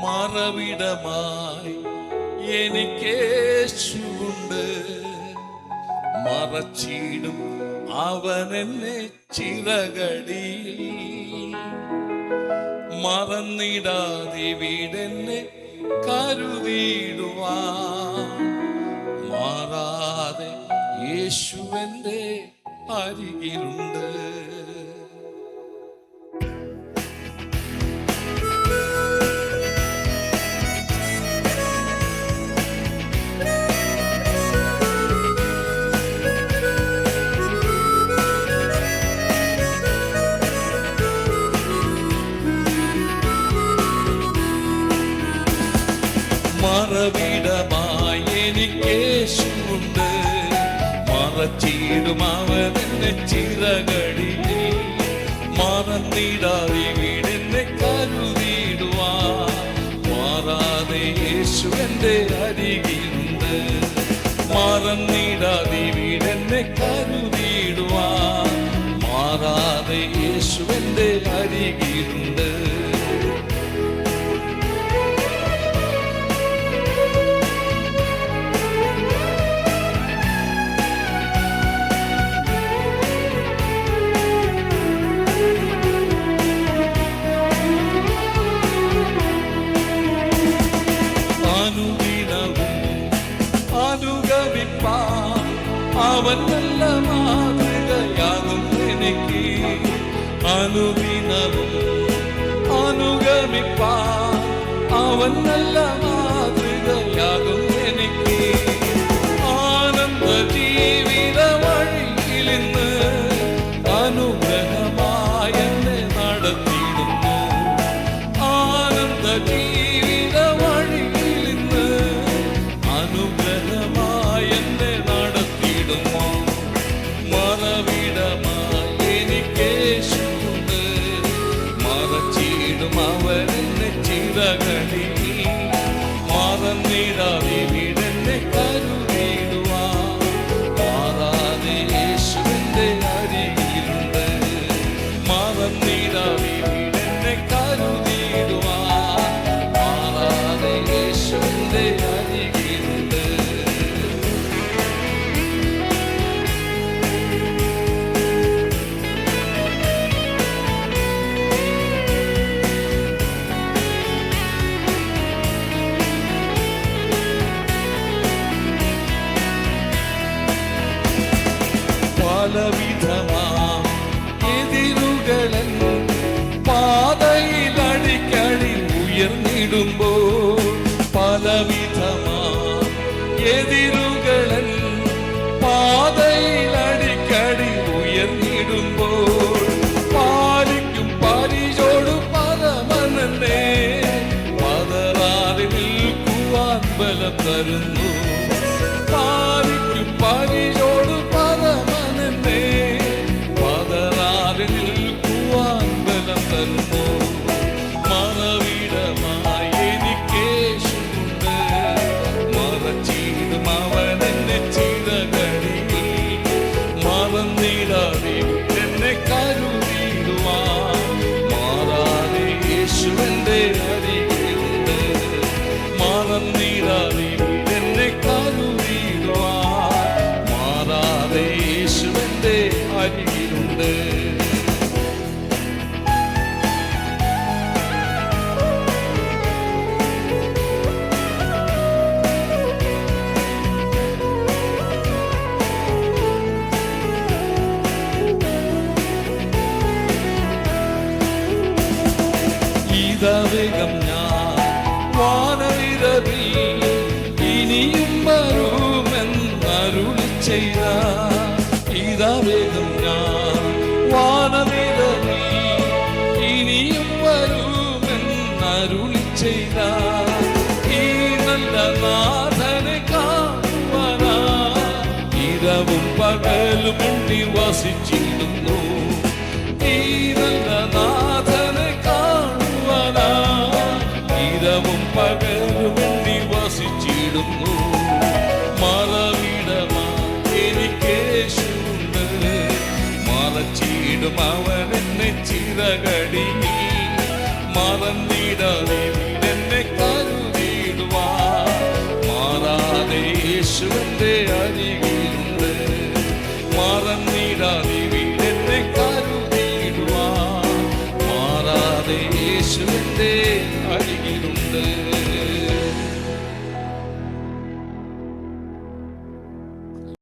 മറവിടമായി എനിക്കേശുണ്ട്. മറച്ചിടും അവനെന്നെ ചിറകടിയിൽ. മറന്നിടാതെ വീടെന്നെ കരുതിടുവാൻ. മാറാതെ യേശുവെന്റെ അരികിലുണ്ട്. മറവിടമായി എനിക്കേശുണ്ട്. മറച്ചിടും അവനെന്നെ ചിറകടിയിൽ. മറന്നിടാതെ വീടെന്നെ കരുതിടുവാൻ. മാറാതെ യേശുവെന്റെ അരികിലുണ്ട്. മറന്നിടാതെ വീടെന്നെ കരുതിടുവാൻ. മാറാതെ യേശുവെന്റെ അരികിലുണ്ട്. അവൻ നല്ല മാതൃകയാകും എനിക്ക്. അനുദിനവും അനുഗമിപ്പാൻ അവൻ നല്ല മാതൃകയാകും എനിക്ക്. ആനന്ദ ജീവിത വഴിയിലിന്ന് അനുഗ്രഹമായി എന്നെ നടത്തിയിടുന്നു. ആനന്ദ ജീവിത വഴിയിലിന്ന് അനുഗ്രഹമായി എന്നെ നടത്തിയിടുന്നു. മറവിടമായി എനിക്കേശുണ്ട്. മറച്ചിടും അവനെന്നെ ചിറകടിയിൽ. മറന്നിടാതെ വീടെന്നെ കരുതിടുവാൻ. മാറാതെ യേശുവിന്റെ അരികിലുണ്ട്. മറന്നിടാതെ വീടെന്നെ കരുതിടുവാൻ. മാറാതെ യേശുവിന്റെ അരികിലുണ്ട്. പലവിധമാം എതിരുകളൻ പാതയിൽ അടിക്കടി ഉയർന്നിടുമ്പോൾ. പലവിധമാം എതിരുകളൻ പാതയിൽ അടിക്കടി ഉയർന്നിടുമ്പോൾ. പാലിക്കും പരിചോടു പരമനന്നെ പതറാതെ നിൽക്കുവാൻ ബലം തരുന്നു. പാലിക്കും പരിചോടു പരമനന്നെ പതറാതെ നിൽക്കുവാൻ ബലം തരുന്നു. മറവിടമായി എനിക്കേശുണ്ട്. മറച്ചിടും അവനെന്നെ ചിറകടിയിൽ. മറന്നിടാതെ എന്നെ കരുതിടുവാൻ. മാറാതെ യേശുവെന്റെ അരികിലുണ്ട്. മറന്നിടാതെ എന്നെ കരുതിടുവാൻ. മാറാതെ യേശുവെന്റെ അരികിലുണ്ട്. ഇതവേഗം ഞാൻ വാനവിരവിൽ ഇനിയും വരുമെന്നരുളി ചെയ്ത. ഇതവേഗം ഞാൻ വാനവിരവിൽ ഇനിയും വരുമെന്നരുളി ചെയ്ത. ഈ നല്ല നാഥനെ കാണുവാനാ ഇരവും പകലും എണ്ണി വസിച്ചിടുന്നു. ഈ നല്ല നാഥനെ കാണുവാനാ ഇരവും പകലും എണ്ണി വസിച്ചിടുന്നു. മറവിടമായി എനിക്കേശുണ്ട്. മറച്ചിടും അവനെന്നെ ചിറകടിയിൽ. മറന്നിടാതെ എന്നെ എൻ്റെ അരികിലുണ്ട്. മറന്നിടാതെ വീടെന്നെ കരുതിയിടുവാൻ മാറാതെ യേശു എൻ്റെ അരികിലുണ്ട്.